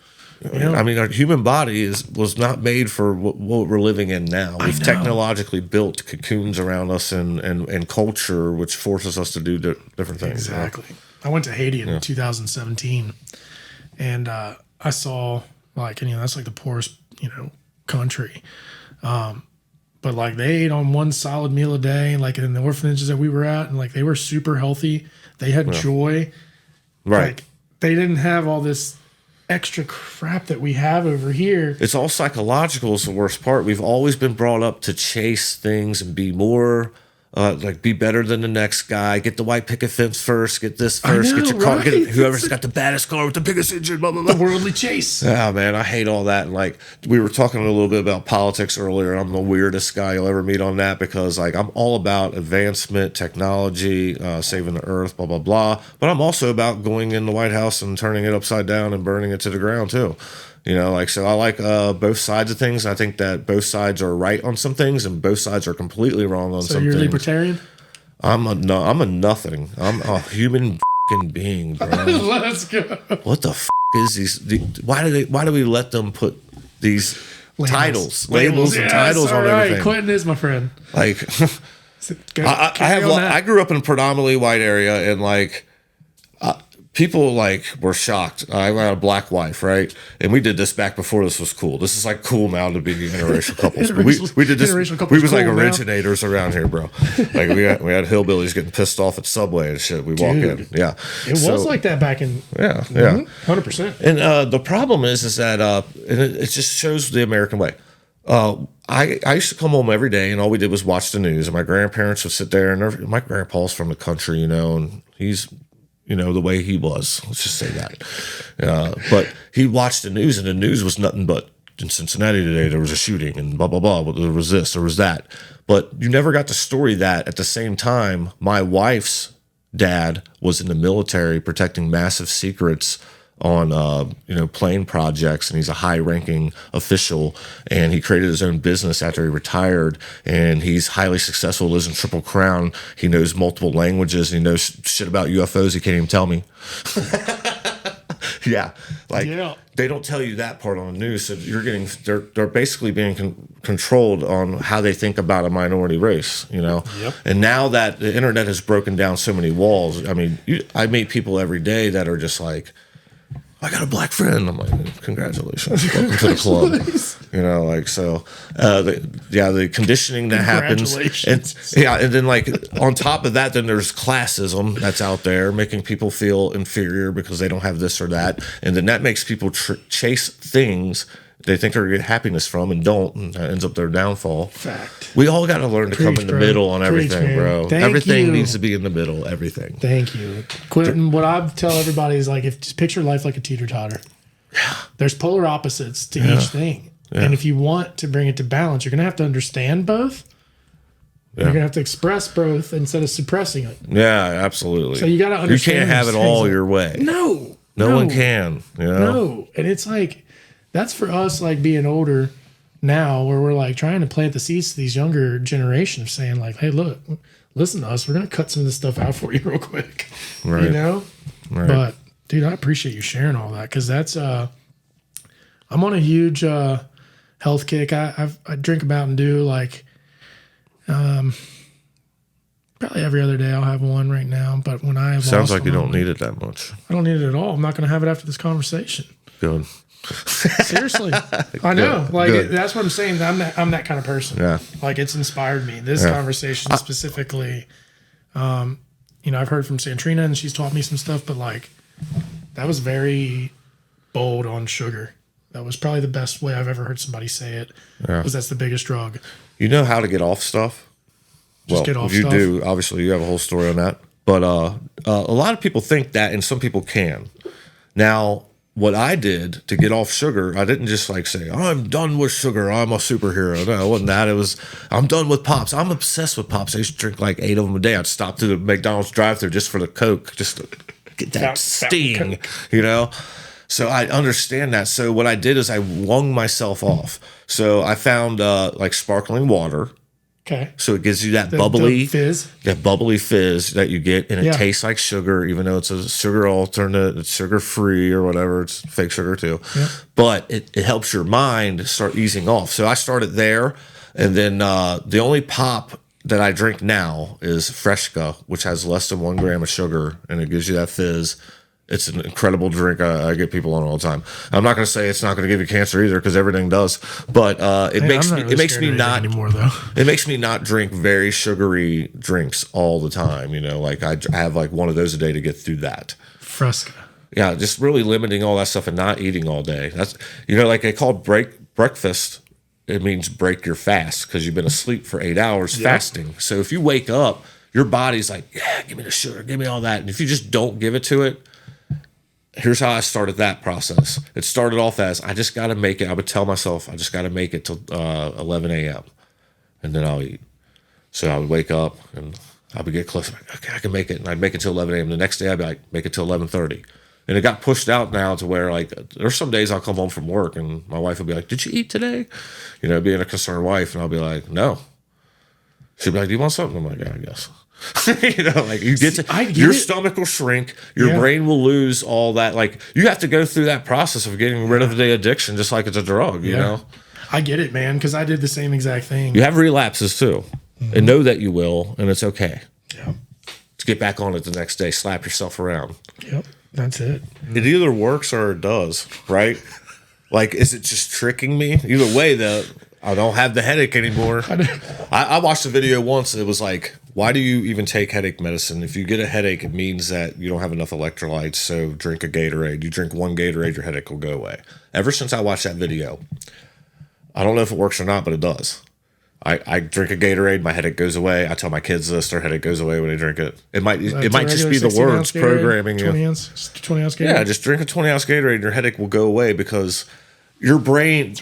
I mean, our human body was not made for what we're living in now. We've technologically built cocoons around us and culture, which forces us to do different things. Exactly. I went to Haiti in 2017, and I saw that's like the poorest country. But like they ate on one solid meal a day, like in the orphanages that we were at, and like they were super healthy. They had joy. Right. Like they didn't have all this extra crap that we have over here. It's all psychological is the worst part. We've always been brought up to chase things and be more be better than the next guy. Get the white picket fence first. Get this first. Get your car. Get whoever's got the baddest car with the biggest engine. Blah, blah, blah. The worldly chase. Yeah, man, I hate all that. And like we were talking a little bit about politics earlier. I'm the weirdest guy you'll ever meet on that because like I'm all about advancement, technology, saving the earth, blah blah blah. But I'm also about going in the White House and turning it upside down and burning it to the ground too. So I like both sides of things. I think that both sides are right on some things and both sides are completely wrong on some things. So you're libertarian? I'm a nothing. I'm a human being, bro. Let's go. What the is these? Why do we let them put these labels and titles on everything? Quinton is my friend. Like, I grew up in a predominantly white area and like. People were shocked. I had a black wife, right? And we did this back before this was cool. This is like cool now to be interracial couples. We did this. We was like originators around here, bro. Like we had hillbillies getting pissed off at Subway and shit. We walk in, yeah. It was like that back in 100%. And the problem is that it just shows the American way. I used to come home every day, and all we did was watch the news. And my grandparents would sit there, and my grandpa's from the country, and he's. The way he was. Let's just say that. But he watched the news, and the news was nothing but in Cincinnati today, there was a shooting, and blah, blah, blah. There was this, there was that. But you never got the story that at the same time, my wife's dad was in the military protecting massive secrets on plane projects, and he's a high-ranking official, and he created his own business after he retired, and he's highly successful, lives in Triple Crown. He knows multiple languages, and he knows shit about UFOs he can't even tell me. Yeah, they don't tell you that part on the news. So they're basically being controlled on how they think about a minority race, Yep. And now that the internet has broken down so many walls, I mean, I meet people every day that are just like, I got a black friend. I'm like, congratulations, welcome to the club. The conditioning that happens, and then like on top of that, then there's classism that's out there, making people feel inferior because they don't have this or that, and then that makes people chase things they think they're going to get happiness from and don't, and that ends up their downfall. Fact. We all got to learn to come in the middle on everything, bro. Everything needs to be in the middle. Everything. Thank you, Quinton. What I tell everybody is like, just picture life like a teeter-totter. Yeah. There's polar opposites to each thing, and if you want to bring it to balance, you're going to have to understand both. Yeah. You're going to have to express both instead of suppressing it. Yeah, absolutely. So you got to understand. You can't have it all your way. No one can. No, and it's like. That's for us, like being older now, where we're like trying to plant the seeds to these younger generation of saying like, hey, look, listen to us. We're going to cut some of this stuff out for you real quick. Right. Right. But dude, I appreciate you sharing all that. Cause that's, I'm on a huge, health kick. I drink about and do like, probably every other day I'll have one right now. But when I sounds like you don't need it that much. I don't need it at all. I'm not going to have it after this conversation. Good. Seriously, I know. Like that's what I'm saying. I'm that kind of person. Yeah. Like it's inspired me. This conversation specifically. I've heard from Santrina and she's taught me some stuff, but like that was very bold on sugar. That was probably the best way I've ever heard somebody say it. Yeah. Because that's the biggest drug. You know how to get off stuff? Get off you stuff. Do. Obviously, you have a whole story on that. But a lot of people think that, and some people can. Now. What I did to get off sugar, I didn't just like say, I'm done with sugar, I'm a superhero. No, it wasn't that. It was, I'm done with Pops. I'm obsessed with Pops. I used to drink like 8 of them a day. I'd stop to the McDonald's drive-thru just for the Coke, just to get that sting, So I understand that. So what I did is I wrung myself off. So I found like sparkling water. Okay. So it gives you that bubbly fizz. That bubbly fizz that you get, and it tastes like sugar, even though it's a sugar alternate, it's sugar free or whatever, it's fake sugar too. Yeah. But it helps your mind start easing off. So I started there, and then the only pop that I drink now is Fresca, which has less than 1 gram of sugar, and it gives you that fizz. It's an incredible drink. I get people on all the time. I'm not going to say it's not going to give you cancer either, because everything does. But it makes me not anymore, though. It makes me not drink very sugary drinks all the time. Like I have like one of those a day to get through that. Fresca. Yeah, just really limiting all that stuff and not eating all day. That's like they call breakfast. It means break your fast because you've been asleep for 8 hours fasting. So if you wake up, your body's like, yeah, give me the sugar, give me all that. And if you just don't give it to it. Here's how I started that process. It started off as I just got to make it. I would tell myself I just got to make it till 11 a.m. and then I'll eat. So I would wake up and I would get close. Like, okay, I can make it, and I'd make it till 11 a.m. The next day I'd be like, make it till 11:30. And it got pushed out now to where like there's some days I'll come home from work and my wife will be like, "Did you eat today?" Being a concerned wife, and I'll be like, "No." She'd be like, "Do you want something?" I'm like, "Yeah, I guess." Like you get to your stomach will shrink, your brain will lose all that. Like you have to go through that process of getting rid of the addiction, just like it's a drug. I get it, man, because I did the same exact thing. You have relapses too, and know that you will, and it's okay. Yeah, to get back on it the next day, slap yourself around. Yep, that's it. It either works or it does, right? Like, is it just tricking me? Either way, though, I don't have the headache anymore. I watched a video once. It was like, why do you even take headache medicine? If you get a headache, it means that you don't have enough electrolytes, so drink a Gatorade. You drink 1 Gatorade, your headache will go away. Ever since I watched that video, I don't know if it works or not, but it does. I drink a Gatorade, my headache goes away. I tell my kids this, their headache goes away when they drink it. It might just be the words programming you. 20 ounce Gatorade? Yeah, just drink a 20-ounce Gatorade and your headache will go away because your brain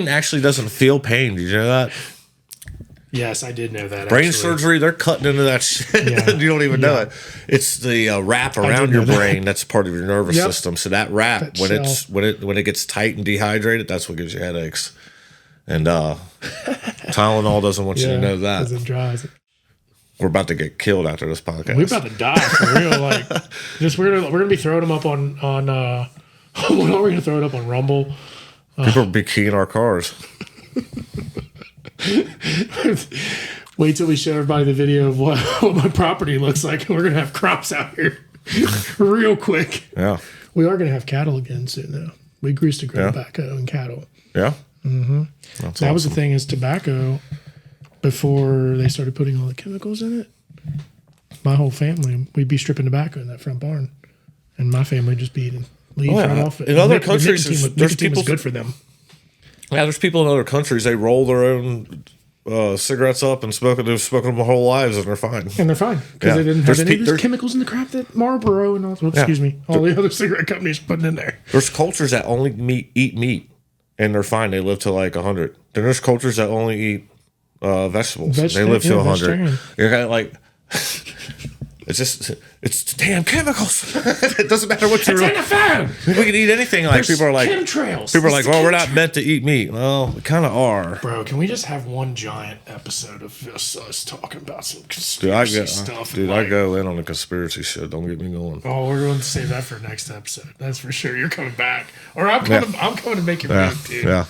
actually doesn't feel pain. Did you know that? Yes, I did know that. Brain actually. surgery, they're cutting into that shit. Yeah. You don't even know it. It's the wrap around your brain that's part of your nervous Yep. system. So that wrap, That when shell. it gets tight and dehydrated, that's what gives you headaches. And Tylenol doesn't want you to know that. It dries. We're about to get killed after this podcast. We're about to die for real. Like, just we're gonna be throwing them up on we're gonna throw it up on Rumble. People will be keying our cars. Wait till we show everybody the video of what my property looks like. We're gonna have crops out here real quick. Yeah. We are gonna have cattle again soon, though. We used to grow tobacco and cattle. Yeah. Mm-hmm. That's that awesome. was the thing is tobacco. Before they started putting all the chemicals in it, my whole family, we'd be stripping tobacco in that front barn, and my family just be eating leaves right off it. In other countries, there's people was good for them. Yeah, there's people in other countries. They roll their own cigarettes up and smoke it. They've smoked them their whole lives, and they're fine. And they're fine because they didn't have any of those chemicals in the crap that Marlboro and all the other cigarette companies putting in there. There's cultures that only eat meat, and they're fine. They live to like 100. Then there's cultures that only eat vegetables. They live to 100. You're kind of like, it's damn chemicals. It doesn't matter what you're like. We can eat anything. Like people are like, chemtrails. People are like, well, we're not meant to eat meat. Well, we kind of are. Bro, can we just have one giant episode of just us talking about some conspiracy stuff? Dude, I go in on the conspiracy shit. Don't get me going. Oh, we're going to save that for next episode. That's for sure. You're coming back, or I'm coming. I'm coming to make your move, dude. Yeah.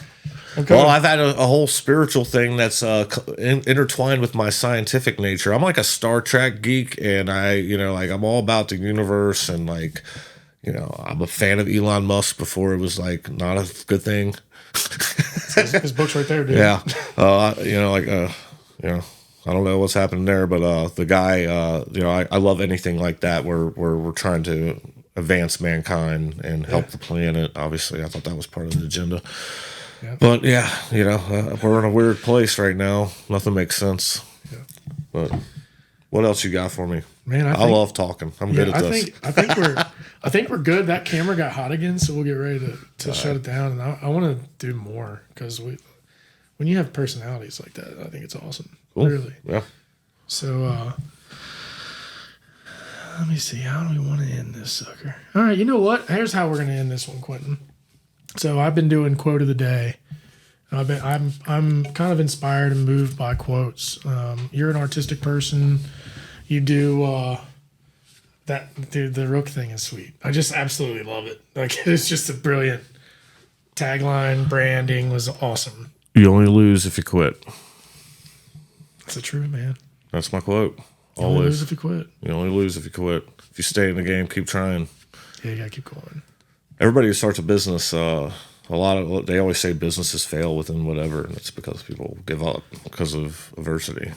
Well, I've had a whole spiritual thing that's intertwined with my scientific nature. I'm like a Star Trek geek, and I'm all about the universe, and I'm a fan of Elon Musk before it was like not a good thing. His book's right there, dude. Yeah. I don't know what's happening there, but the guy, I love anything like that where we're trying to advance mankind and help the planet. Obviously, I thought that was part of the agenda. Yep. But we're in a weird place right now. Nothing makes sense. Yeah. But what else you got for me? Man, I love talking. I'm good at this. I think we're good. That camera got hot again, so we'll get ready to shut it down. And I want to do more because when you have personalities like that, I think it's awesome. Cool. Really. Yeah. So let me see. How do we want to end this sucker? All right. You know what? Here's how we're going to end this one, Quinton. So I've been doing quote of the day. I'm kind of inspired and moved by quotes. You're an artistic person. You do that. Dude, the Rook thing is sweet. I just absolutely love it. Like it's just a brilliant tagline. Branding was awesome. You only lose if you quit. That's the truth, man. That's my quote. You only lose if you quit. You only lose if you quit. If you stay in the game, keep trying. Yeah, you gotta keep going. Everybody who starts a business, they always say businesses fail within whatever, and it's because people give up because of adversity.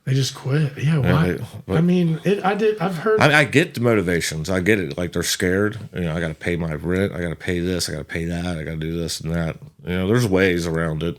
They just quit. Yeah, why? I've heard. I get the motivations. I get it. Like they're scared. I got to pay my rent. I got to pay this. I got to pay that. I got to do this and that. There's ways around it.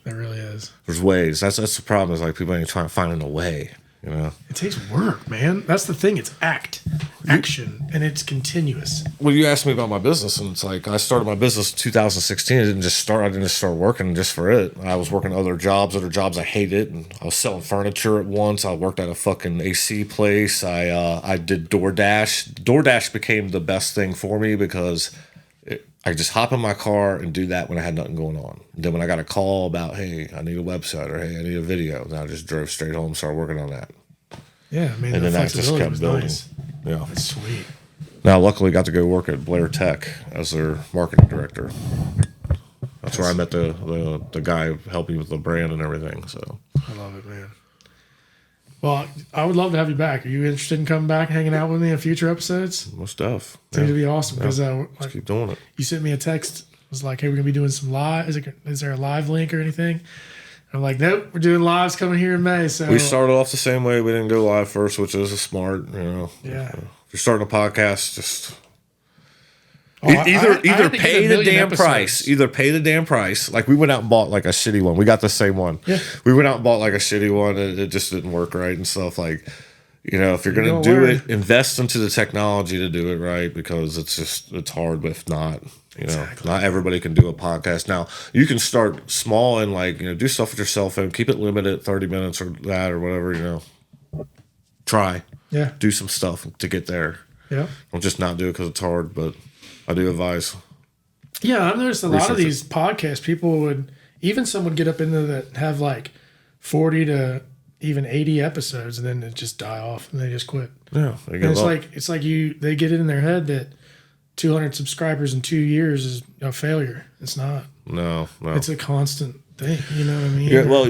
There really is. There's ways. That's the problem. Is like people ain't trying to find a way. It takes work, man. That's the thing. It's action, and it's continuous. Well, you asked me about my business, and it's like I started my business in 2016. I didn't just start working just for it. I was working other jobs I hated, and I was selling furniture at once. I worked at a fucking AC place. I did DoorDash. DoorDash became the best thing for me because I just hop in my car and do that when I had nothing going on. And then when I got a call about, hey, I need a website or hey, I need a video, then I just drove straight home and started working on that. Yeah, I mean, and the then that just kept building. Nice. Yeah, that's sweet. Now, luckily, got to go work at Blair Tech as their marketing director. That's where I met the guy helping with the brand and everything. So I love it, man. Well, I would love to have you back. Are you interested in coming back and hanging out with me in future episodes? Most stuff. It'd be awesome because let's keep doing it. You sent me a text. It was like, hey, we're gonna be doing some live. Is there a live link or anything? I'm like, nope, we're doing lives coming here in May. So we started off the same way. We didn't go live first, which is smart. Yeah. If you're starting a podcast, just either pay the damn price. Either pay the damn price. Like we went out and bought like a shitty one. We got the same one. Yeah. We went out and bought like a shitty one, and it just didn't work right and stuff. Like, if you're gonna do it, invest into the technology to do it right because it's hard if not. You know, not everybody can do a podcast. Now, you can start small and like, you know, do stuff with your cell phone, keep it limited, 30 minutes or that or whatever, you know. Try. Yeah. Do some stuff to get there. Yeah. I'll just not do it because it's hard, but I do advise. Yeah, I've noticed a lot of these podcasts, people would, even some would get up into that have like 40 to even 80 episodes and then it just die off and they just quit. Yeah. And it's like they get it in their head that 200 subscribers in 2 years is a failure. It's not. No. It's a constant thing. You know what I mean? Yeah. Well,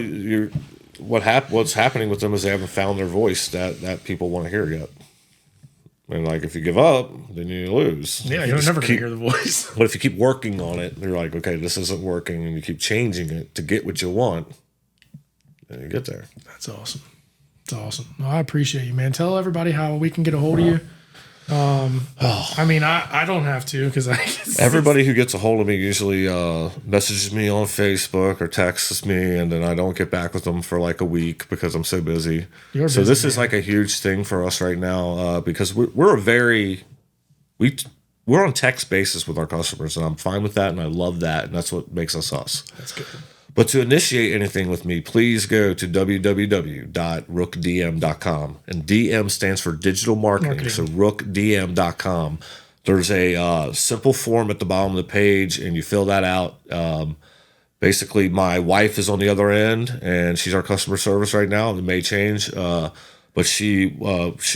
what's happening with them is they haven't found their voice that people want to hear yet. And like if you give up, then you lose. Yeah, you're never going to hear the voice. But if you keep working on it, you're like, okay, this isn't working, and you keep changing it to get what you want, then you get there. That's awesome. That's awesome. Well, I appreciate you, man. Tell everybody how we can get a hold of you. I mean, I don't have to because everybody who gets a hold of me usually messages me on Facebook or texts me, and then I don't get back with them for like a week because I'm so busy. So this is like a huge thing for us right now because we're on text basis with our customers, and I'm fine with that, and I love that, and that's what makes us us. That's good. But to initiate anything with me, please go to www.rookdm.com. And DM stands for digital marketing. So rookdm.com. There's a simple form at the bottom of the page, and you fill that out. Basically, my wife is on the other end, and she's our customer service right now. It may change, but she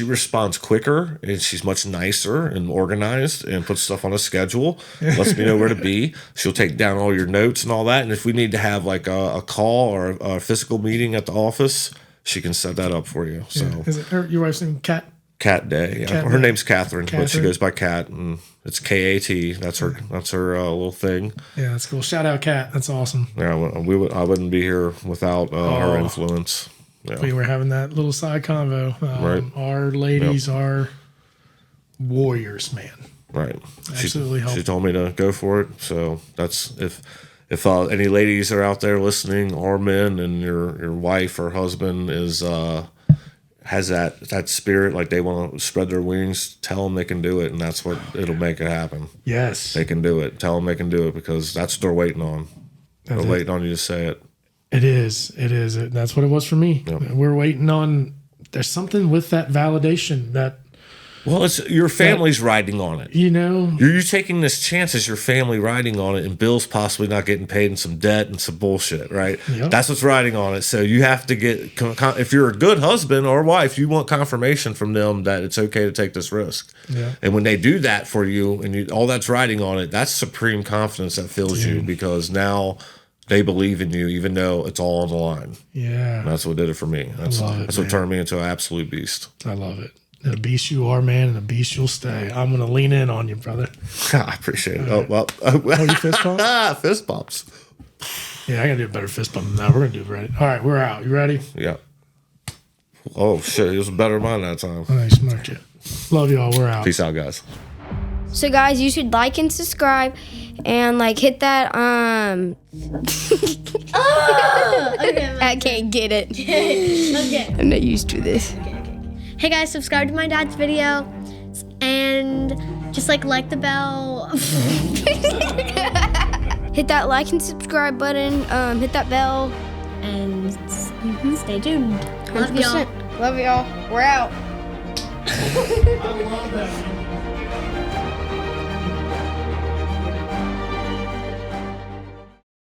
responds quicker, and she's much nicer and organized and puts stuff on a schedule, lets me know where to be. She'll take down all your notes and all that. And if we need to have like a call or a physical meeting at the office, she can set that up for you. So is it your wife's name Kat? Kat Day. Yeah. Her name's Catherine, but she goes by Kat, and it's K-A-T. That's her little thing. Yeah, that's cool. Shout out Kat. That's awesome. Yeah, I wouldn't be here without her influence. Yeah. We were having that little side convo. Right. Our ladies are warriors, man. Right. Absolutely helpful. She told me to go for it. So that's if any ladies are out there listening or men, and your wife or husband has that spirit, like they want to spread their wings, tell them they can do it, and that's what it'll make it happen. Yes. They can do it. Tell them they can do it because that's what they're waiting on. They're waiting on you to say it. It is. That's what it was for me. Yep. We're waiting on. There's something with that validation that. Well, it's your family's riding on it. You know, you're taking this chance as your family riding on it, and Bill's possibly not getting paid and some debt and some bullshit, right? Yep. That's what's riding on it. So you have to get. If you're a good husband or wife, you want confirmation from them that it's okay to take this risk. Yeah. And when they do that for you, and all that's riding on it, that's supreme confidence that fills you because now. They believe in you, even though it's all on the line. Yeah. And that's what did it for me. That's what turned me into an absolute beast. I love it. And a beast you are, man, and a beast you'll stay. I'm going to lean in on you, brother. I appreciate it. Right. Oh, you fist pump? Fist bumps. Yeah, I got to do a better fist bump than that. We're going to do it right. All right, we're out. You ready? Yeah. Oh, shit. It was better than mine that time. Oh, I smoked you. Love y'all. We're out. Peace out, guys. So, guys, you should like and subscribe and, hit that, Okay, I can't get it. Okay. I'm not used to this. Okay. Hey, guys, subscribe to my dad's video and just, like the bell. Hit that like and subscribe button. Hit that bell. And stay tuned. 100%. Love y'all. We're out. I love that.